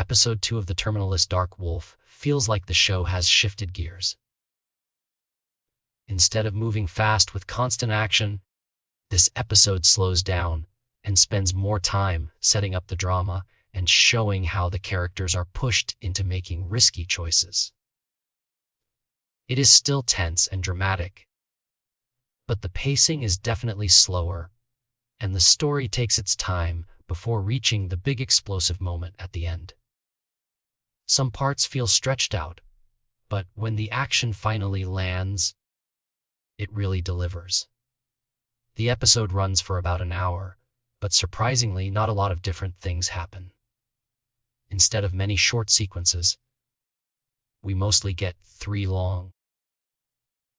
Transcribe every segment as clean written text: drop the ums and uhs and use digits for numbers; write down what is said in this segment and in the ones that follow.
Episode 2 of The Terminalist Dark Wolf feels like the show has shifted gears. Instead of moving fast with constant action, this episode slows down and spends more time setting up the drama and showing how the characters are pushed into making risky choices. It is still tense and dramatic, but the pacing is definitely slower, and the story takes its time before reaching the big explosive moment at the end. Some parts feel stretched out, but when the action finally lands, it really delivers. The episode runs for about an hour, but surprisingly, not a lot of different things happen. Instead of many short sequences, we mostly get 3 long,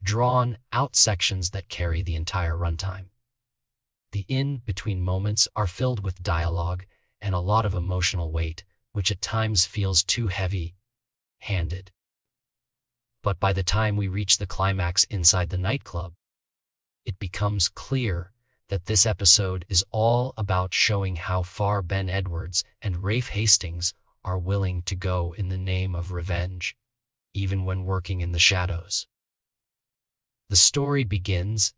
drawn-out sections that carry the entire runtime. The in-between moments are filled with dialogue and a lot of emotional weight, which at times feels too heavy-handed. But by the time we reach the climax inside the nightclub, it becomes clear that this episode is all about showing how far Ben Edwards and Raife Hastings are willing to go in the name of revenge, even when working in the shadows. The story begins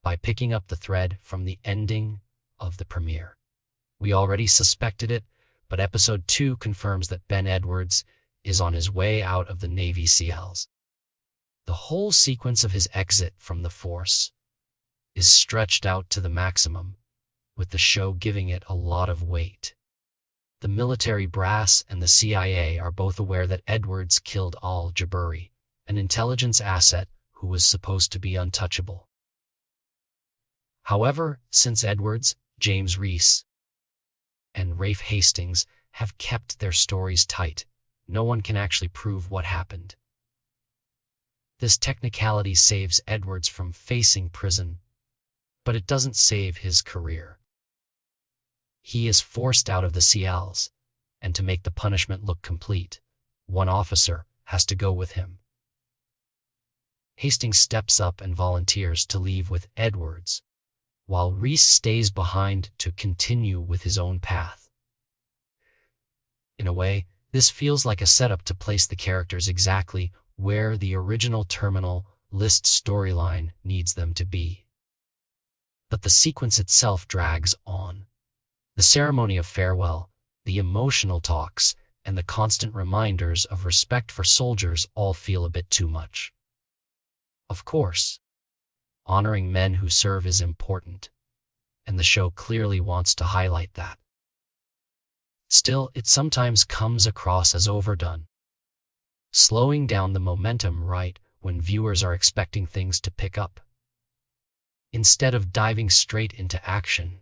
by picking up the thread from the ending of the premiere. We already suspected it, but episode 2 confirms that Ben Edwards is on his way out of the Navy SEALs. The whole sequence of his exit from the force is stretched out to the maximum, with the show giving it a lot of weight. The military brass and the CIA are both aware that Edwards killed al-Jabari, an intelligence asset who was supposed to be untouchable. However, since Edwards, James Reese, and Raife Hastings have kept their stories tight, no one can actually prove what happened. This technicality saves Edwards from facing prison, but it doesn't save his career. He is forced out of the SEALs, and to make the punishment look complete, one officer has to go with him. Hastings steps up and volunteers to leave with Edwards, while Reese stays behind to continue with his own path. In a way, this feels like a setup to place the characters exactly where the original Terminal List storyline needs them to be. But the sequence itself drags on. The ceremony of farewell, the emotional talks, and the constant reminders of respect for soldiers all feel a bit too much. Of course, honoring men who serve is important, and the show clearly wants to highlight that. Still, it sometimes comes across as overdone, slowing down the momentum right when viewers are expecting things to pick up. Instead of diving straight into action,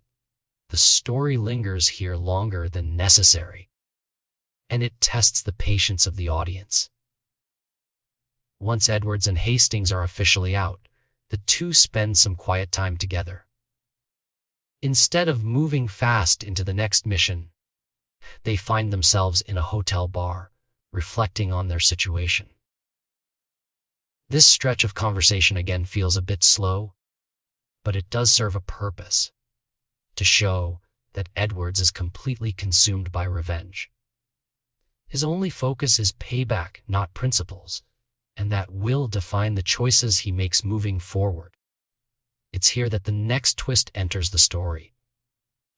the story lingers here longer than necessary, and it tests the patience of the audience. Once Edwards and Hastings are officially out, the two spend some quiet time together. Instead of moving fast into the next mission, they find themselves in a hotel bar, reflecting on their situation. This stretch of conversation again feels a bit slow, but it does serve a purpose, to show that Edwards is completely consumed by revenge. His only focus is payback, not principles, and that will define the choices he makes moving forward. It's here that the next twist enters the story.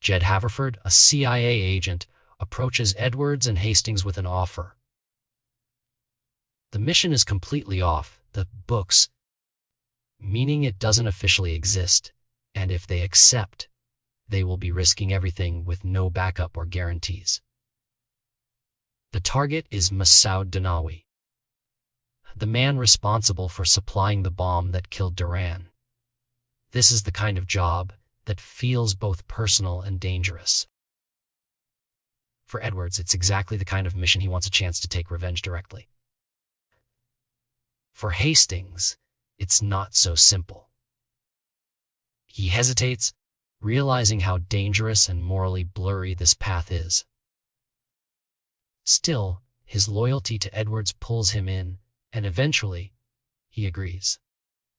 Jed Haverford, a CIA agent, approaches Edwards and Hastings with an offer. The mission is completely off the books, meaning it doesn't officially exist, and if they accept, they will be risking everything with no backup or guarantees. The target is Masoud Danawi, the man responsible for supplying the bomb that killed Duran. This is the kind of job that feels both personal and dangerous. For Edwards, it's exactly the kind of mission he wants a chance to take revenge directly. For Hastings, it's not so simple. He hesitates, realizing how dangerous and morally blurry this path is. Still, his loyalty to Edwards pulls him in, and eventually, he agrees.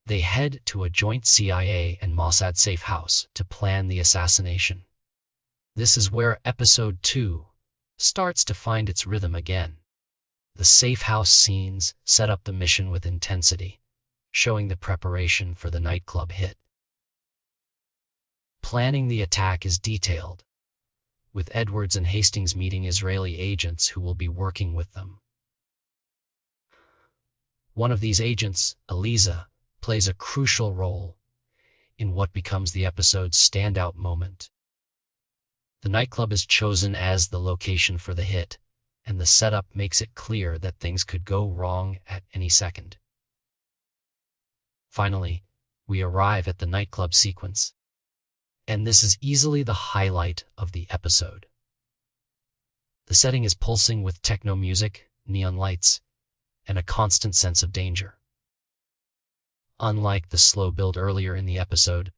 They head to a joint CIA and Mossad safe house to plan the assassination. This is where Episode 2 starts to find its rhythm again. The safe house scenes set up the mission with intensity, showing the preparation for the nightclub hit. Planning the attack is detailed, with Edwards and Hastings meeting Israeli agents who will be working with them. One of these agents, Eliza, plays a crucial role in what becomes the episode's standout moment. The nightclub is chosen as the location for the hit, and the setup makes it clear that things could go wrong at any second. Finally, we arrive at the nightclub sequence, and this is easily the highlight of the episode. The setting is pulsing with techno music, neon lights, and a constant sense of danger. Unlike the slow build earlier in the episode,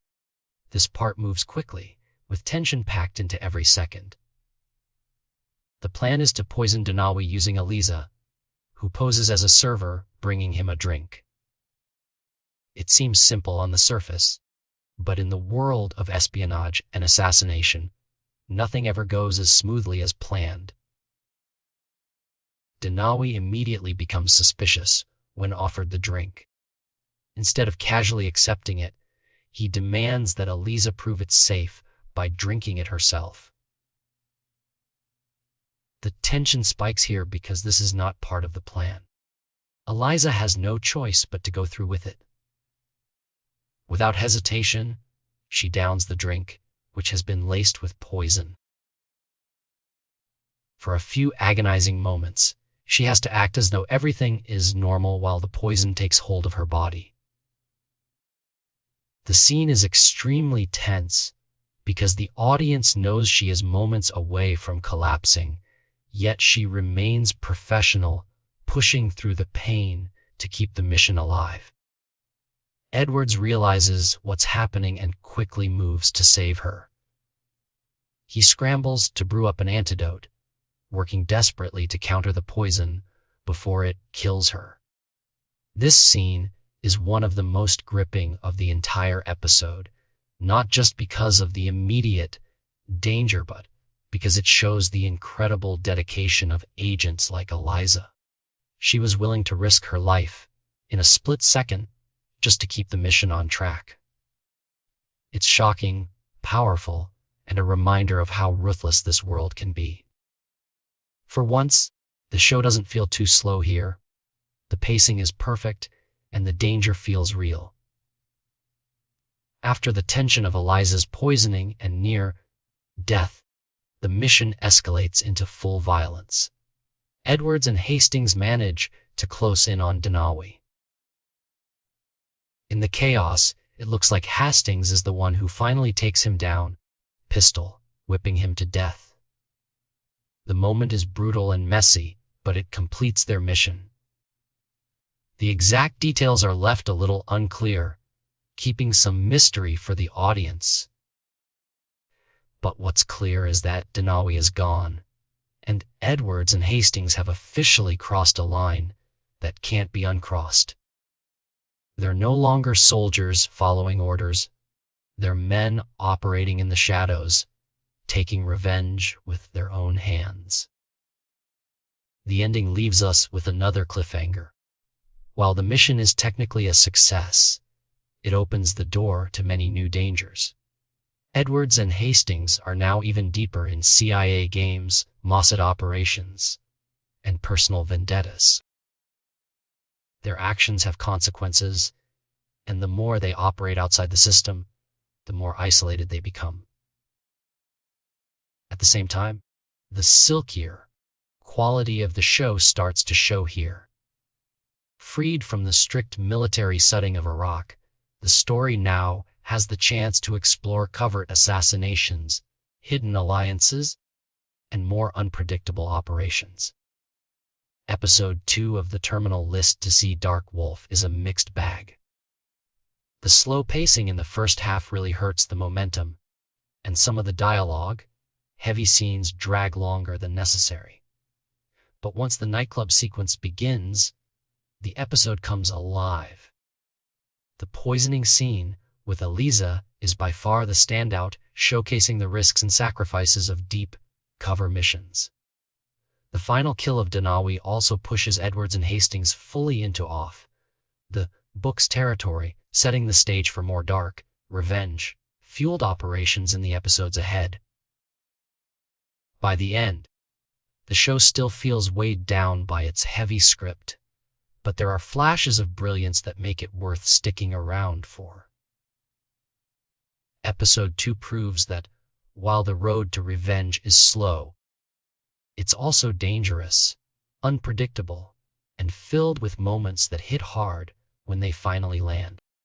this part moves quickly, with tension packed into every second. The plan is to poison Danawi using Eliza, who poses as a server, bringing him a drink. It seems simple on the surface, but in the world of espionage and assassination, nothing ever goes as smoothly as planned. Danawi immediately becomes suspicious when offered the drink. Instead of casually accepting it, he demands that Eliza prove it safe by drinking it herself. The tension spikes here because this is not part of the plan. Eliza has no choice but to go through with it. Without hesitation, she downs the drink, which has been laced with poison. For a few agonizing moments, she has to act as though everything is normal while the poison takes hold of her body. The scene is extremely tense because the audience knows she is moments away from collapsing, yet she remains professional, pushing through the pain to keep the mission alive. Edwards realizes what's happening and quickly moves to save her. He scrambles to brew up an antidote, working desperately to counter the poison before it kills her. This scene is one of the most gripping of the entire episode, not just because of the immediate danger, but because it shows the incredible dedication of agents like Eliza. She was willing to risk her life in a split second just to keep the mission on track. It's shocking, powerful, and a reminder of how ruthless this world can be. For once, the show doesn't feel too slow here. The pacing is perfect, and the danger feels real. After the tension of Eliza's poisoning and near death, the mission escalates into full violence. Edwards and Hastings manage to close in on Danawi. In the chaos, it looks like Hastings is the one who finally takes him down, pistol whipping him to death. The moment is brutal and messy, but it completes their mission. The exact details are left a little unclear, keeping some mystery for the audience. But what's clear is that Danawi is gone, and Edwards and Hastings have officially crossed a line that can't be uncrossed. They're no longer soldiers following orders. They're men operating in the shadows, taking revenge with their own hands. The ending leaves us with another cliffhanger. While the mission is technically a success, it opens the door to many new dangers. Edwards and Hastings are now even deeper in CIA games, Mossad operations, and personal vendettas. Their actions have consequences, and the more they operate outside the system, the more isolated they become. At the same time, the silkier quality of the show starts to show here. Freed from the strict military setting of Iraq, the story now has the chance to explore covert assassinations, hidden alliances, and more unpredictable operations. Episode 2 of the Terminal List to See Dark Wolf is a mixed bag. The slow pacing in the first half really hurts the momentum, and some of the dialogue, heavy scenes drag longer than necessary. But once the nightclub sequence begins, the episode comes alive. The poisoning scene with Eliza is by far the standout, showcasing the risks and sacrifices of deep cover missions. The final kill of Danawi also pushes Edwards and Hastings fully into the book's territory, setting the stage for more dark, revenge-fueled operations in the episodes ahead. By the end, the show still feels weighed down by its heavy script, but there are flashes of brilliance that make it worth sticking around for. Episode 2 proves that, while the road to revenge is slow, it's also dangerous, unpredictable, and filled with moments that hit hard when they finally land.